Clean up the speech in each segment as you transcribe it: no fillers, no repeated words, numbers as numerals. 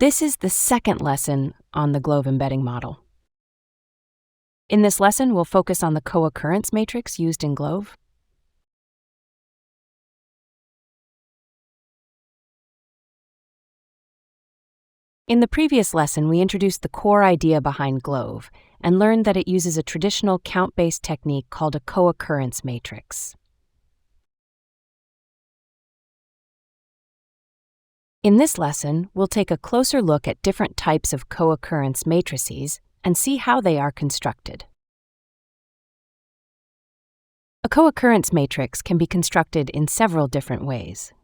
This is the second lesson on the GloVe embedding model. In this lesson, we'll focus on the co-occurrence matrix used in GloVe. In the previous lesson, we introduced the core idea behind GloVe and learned that it uses a traditional count-based technique called a co-occurrence matrix. In this lesson, we'll take a closer look at different types of co-occurrence matrices and see how they are constructed. A co-occurrence matrix can be constructed in several different ways.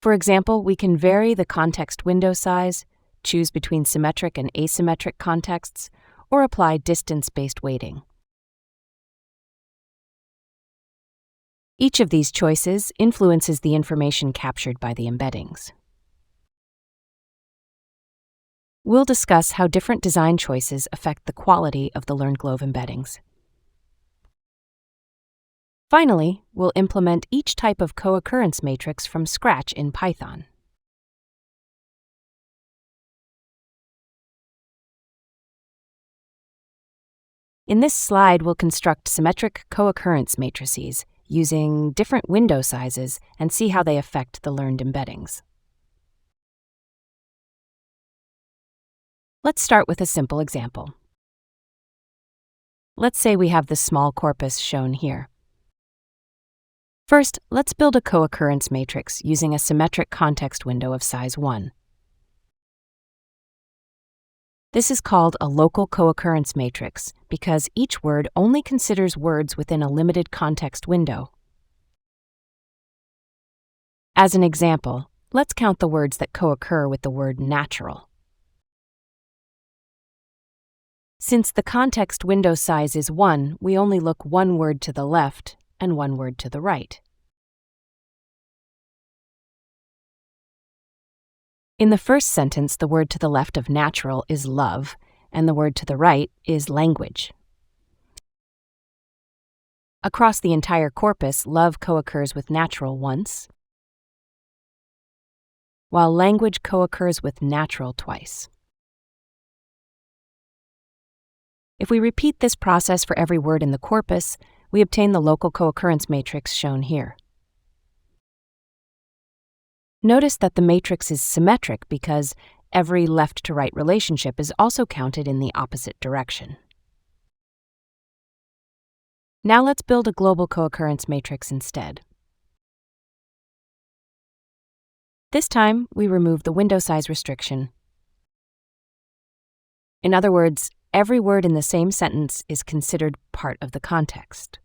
For example, we can vary the context window size, choose between symmetric and asymmetric contexts, or apply distance-based weighting. Each of these choices influences the information captured by the embeddings. We'll discuss how different design choices affect the quality of the learned GloVe embeddings. Finally, we'll implement each type of co-occurrence matrix from scratch in Python. In this slide, we'll construct symmetric co-occurrence matrices using different window sizes and see how they affect the learned embeddings. Let's start with a simple example. Let's say we have the small corpus shown here. First, let's build a co-occurrence matrix using a symmetric context window of size 1. This is called a local co-occurrence matrix because each word only considers words within a limited context window. As an example, let's count the words that co-occur with the word natural. Since the context window size is 1, we only look one word to the left and one word to the right. In the first sentence, the word to the left of natural is love, and the word to the right is language. Across the entire corpus, love co-occurs with natural once, while language co-occurs with natural twice. If we repeat this process for every word in the corpus, we obtain the local co-occurrence matrix shown here. Notice that the matrix is symmetric because every left-to-right relationship is also counted in the opposite direction. Now let's build a global co-occurrence matrix instead. This time, we remove the window size restriction. In other words, every word in the same sentence is considered part of the context.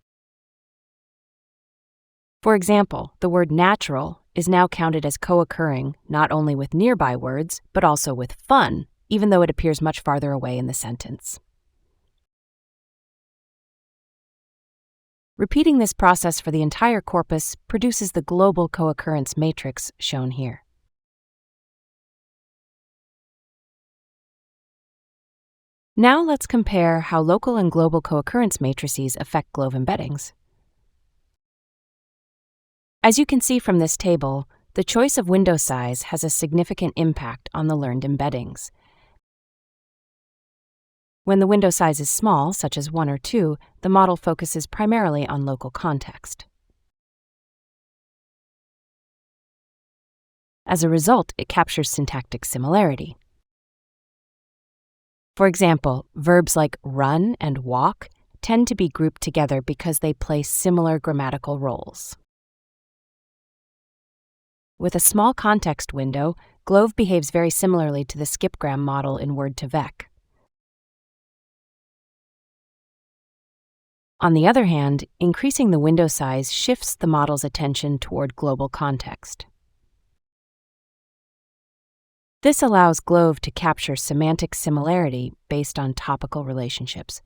For example, the word natural is now counted as co-occurring not only with nearby words, but also with fun, even though it appears much farther away in the sentence. Repeating this process for the entire corpus produces the global co-occurrence matrix shown here. Now let's compare how local and global co-occurrence matrices affect GloVe embeddings. As you can see from this table, the choice of window size has a significant impact on the learned embeddings. When the window size is small, such as 1 or 2, the model focuses primarily on local context. As a result, it captures syntactic similarity. For example, verbs like run and walk tend to be grouped together because they play similar grammatical roles. With a small context window, GloVe behaves very similarly to the skipgram model in Word2Vec. On the other hand, increasing the window size shifts the model's attention toward global context. This allows GloVe to capture semantic similarity based on topical relationships.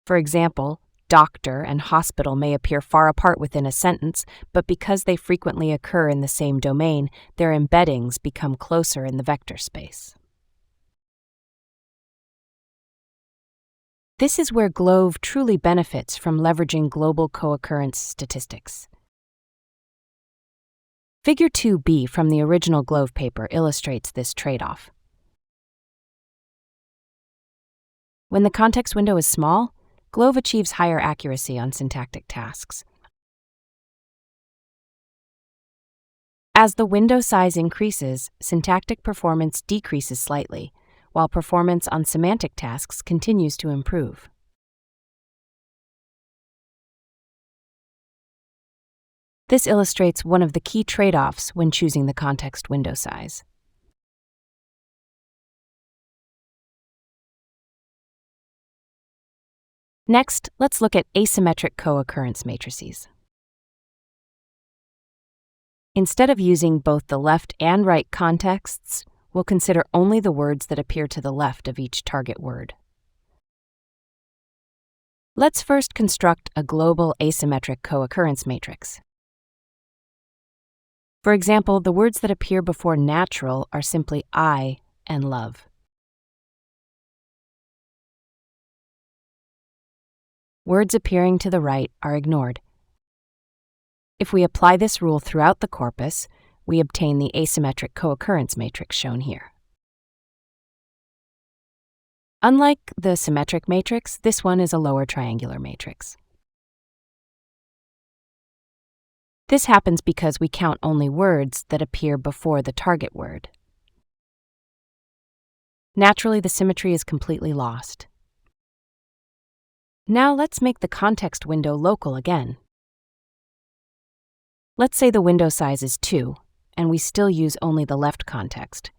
For example, doctor and hospital may appear far apart within a sentence, but because they frequently occur in the same domain, their embeddings become closer in the vector space. This is where GloVe truly benefits from leveraging global co-occurrence statistics. Figure 2b from the original GloVe paper illustrates this trade-off. When the context window is small, GloVe achieves higher accuracy on syntactic tasks. As the window size increases, syntactic performance decreases slightly, while performance on semantic tasks continues to improve. This illustrates one of the key trade-offs when choosing the context window size. Next, let's look at asymmetric co-occurrence matrices. Instead of using both the left and right contexts, we'll consider only the words that appear to the left of each target word. Let's first construct a global asymmetric co-occurrence matrix. For example, the words that appear before natural are simply I and love. Words appearing to the right are ignored. If we apply this rule throughout the corpus, we obtain the asymmetric co-occurrence matrix shown here. Unlike the symmetric matrix, this one is a lower triangular matrix. This happens because we count only words that appear before the target word. Naturally, the symmetry is completely lost. Now let's make the context window local again. Let's say the window size is 2, and we still use only the left context.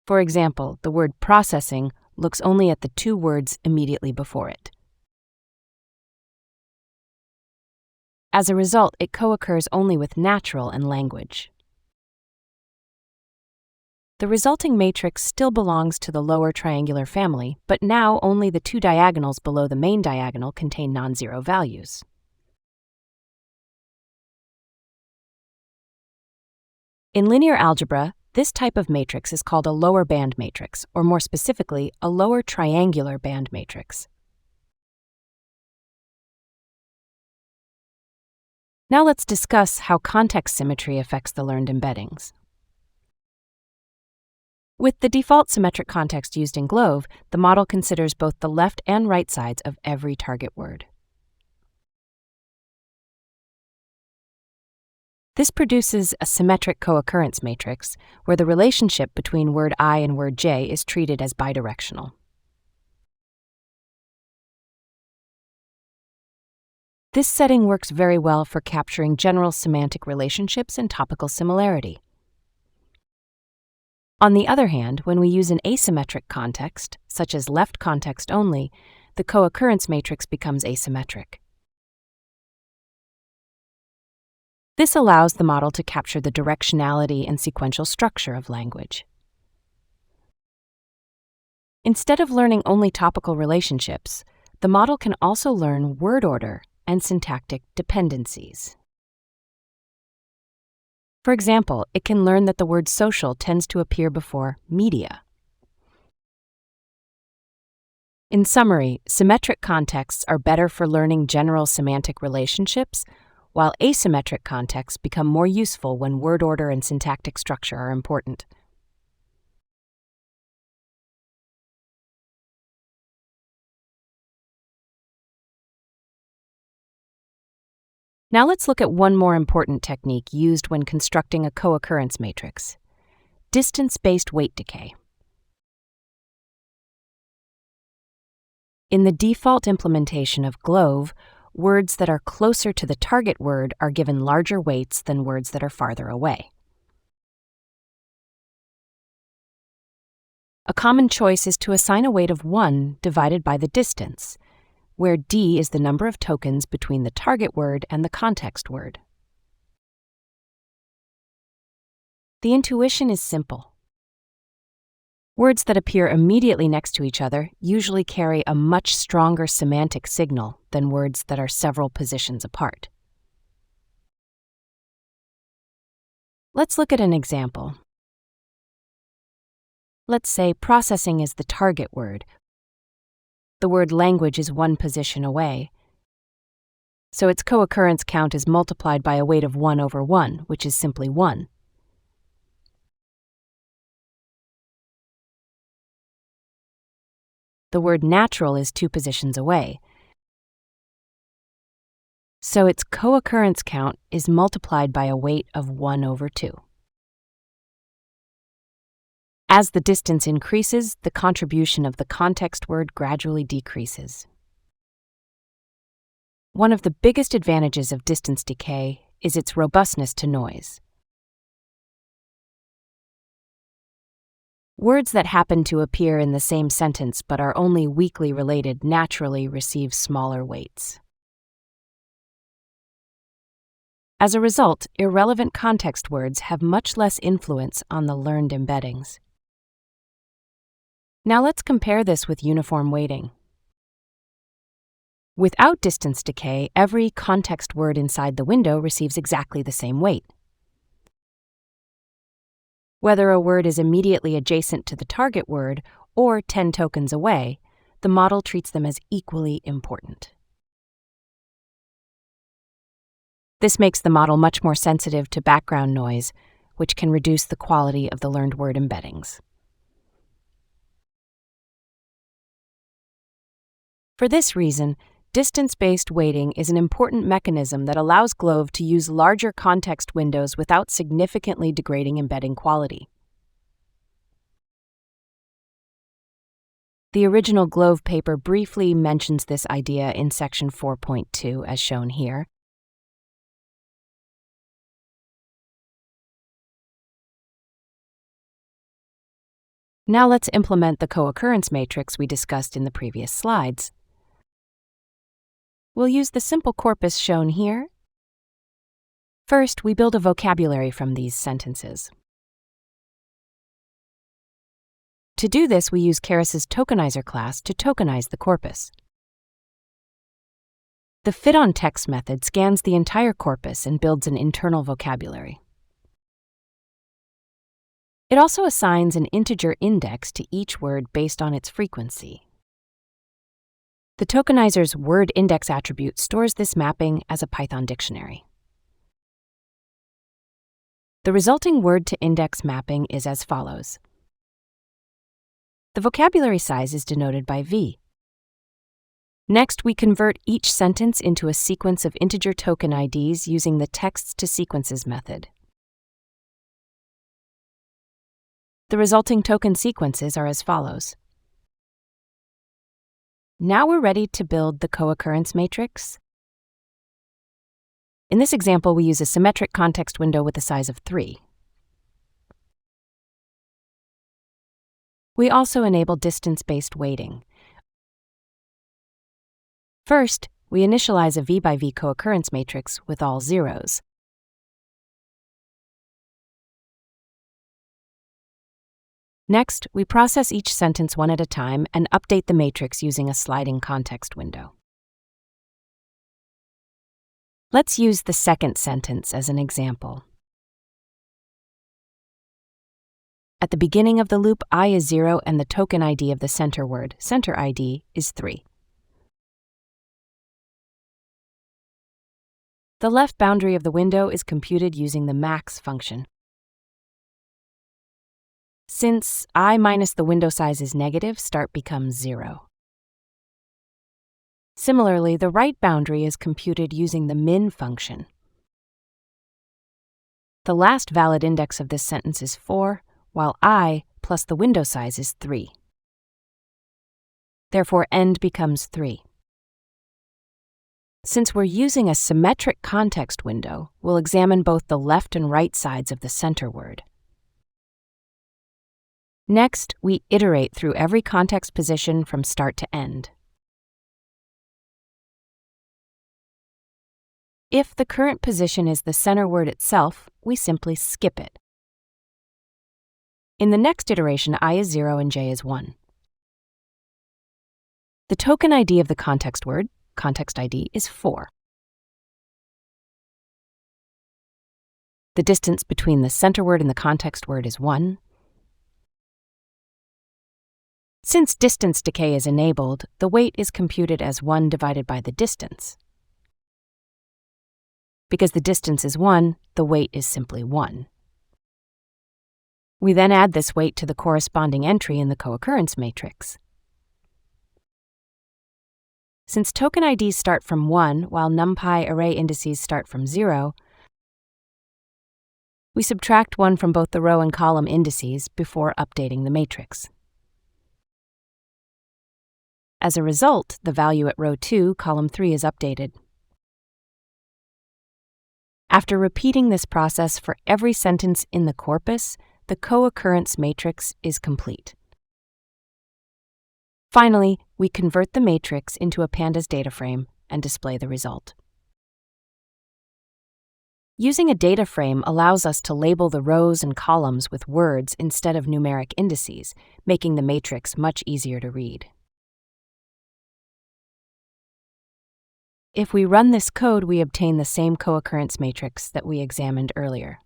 For example, the word processing looks only at the 2 words immediately before it. As a result, it co-occurs only with natural and language. The resulting matrix still belongs to the lower triangular family, but now only the 2 diagonals below the main diagonal contain non-zero values. In linear algebra, this type of matrix is called a lower band matrix, or more specifically, a lower triangular band matrix. Now let's discuss how context symmetry affects the learned embeddings. With the default symmetric context used in GloVe, the model considers both the left and right sides of every target word. This produces a symmetric co-occurrence matrix, where the relationship between word I and word J is treated as bidirectional. This setting works very well for capturing general semantic relationships and topical similarity. On the other hand, when we use an asymmetric context, such as left context only, the co-occurrence matrix becomes asymmetric. This allows the model to capture the directionality and sequential structure of language. Instead of learning only topical relationships, the model can also learn word order and syntactic dependencies. For example, it can learn that the word social tends to appear before media. In summary, symmetric contexts are better for learning general semantic relationships, while asymmetric contexts become more useful when word order and syntactic structure are important. Now let's look at one more important technique used when constructing a co-occurrence matrix: distance-based weight decay. In the default implementation of GloVe, words that are closer to the target word are given larger weights than words that are farther away. A common choice is to assign a weight of 1 divided by the distance, where d is the number of tokens between the target word and the context word. The intuition is simple. Words that appear immediately next to each other usually carry a much stronger semantic signal than words that are several positions apart. Let's look at an example. Let's say processing is the target word. The word language is 1 position away. so its co-occurrence count is multiplied by a weight of 1 over 1, which is simply 1. The word natural is 2 positions away, so its co-occurrence count is multiplied by a weight of 1 over 2. As the distance increases, the contribution of the context word gradually decreases. One of the biggest advantages of distance decay is its robustness to noise. Words that happen to appear in the same sentence but are only weakly related naturally receive smaller weights. As a result, irrelevant context words have much less influence on the learned embeddings. Now let's compare this with uniform weighting. Without distance decay, every context word inside the window receives exactly the same weight. Whether a word is immediately adjacent to the target word or 10 tokens away, the model treats them as equally important. This makes the model much more sensitive to background noise, which can reduce the quality of the learned word embeddings. For this reason, distance-based weighting is an important mechanism that allows GloVe to use larger context windows without significantly degrading embedding quality. The original GloVe paper briefly mentions this idea in section 4.2, as shown here. Now let's implement the co-occurrence matrix we discussed in the previous slides. We'll use the simple corpus shown here. First, we build a vocabulary from these sentences. To do this, we use Keras' tokenizer class to tokenize the corpus. The fitOnText method scans the entire corpus and builds an internal vocabulary. It also assigns an integer index to each word based on its frequency. The tokenizer's word index attribute stores this mapping as a Python dictionary. The resulting word-to-index mapping is as follows. The vocabulary size is denoted by V. Next, we convert each sentence into a sequence of integer token IDs using the text-to-sequences method. The resulting token sequences are as follows. Now we're ready to build the co-occurrence matrix. In this example, we use a symmetric context window with a size of 3. We also enable distance-based weighting. First, we initialize a V by V co-occurrence matrix with all zeros. Next, we process each sentence one at a time and update the matrix using a sliding context window. Let's use the second sentence as an example. At the beginning of the loop, I is 0 and the token ID of the center word, center ID, is 3. The left boundary of the window is computed using the max function. Since I minus the window size is negative, start becomes 0. Similarly, the right boundary is computed using the min function. The last valid index of this sentence is 4, while I plus the window size is 3. Therefore, end becomes 3. Since we're using a symmetric context window, we'll examine both the left and right sides of the center word. Next, we iterate through every context position from start to end. If the current position is the center word itself, we simply skip it. In the next iteration, I is 0 and j is 1. The token ID of the context word, context ID, is 4. The distance between the center word and the context word is 1. Since distance decay is enabled, the weight is computed as 1 divided by the distance. Because the distance is 1, the weight is simply 1. We then add this weight to the corresponding entry in the co-occurrence matrix. Since token IDs start from 1 while NumPy array indices start from 0, we subtract 1 from both the row and column indices before updating the matrix. As a result, the value at row 2, column 3 is updated. After repeating this process for every sentence in the corpus, the co-occurrence matrix is complete. Finally, we convert the matrix into a Pandas data frame and display the result. Using a data frame allows us to label the rows and columns with words instead of numeric indices, making the matrix much easier to read. If we run this code, we obtain the same co-occurrence matrix that we examined earlier.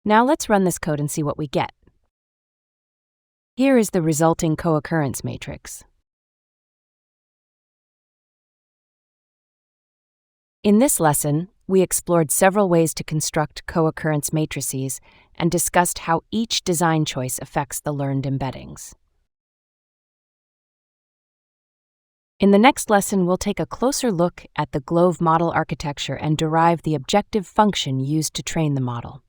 Now let's run this code and see what we get. Here is the resulting co-occurrence matrix. In this lesson, we explored several ways to construct co-occurrence matrices and discussed how each design choice affects the learned embeddings. In the next lesson, we'll take a closer look at the GloVe model architecture and derive the objective function used to train the model.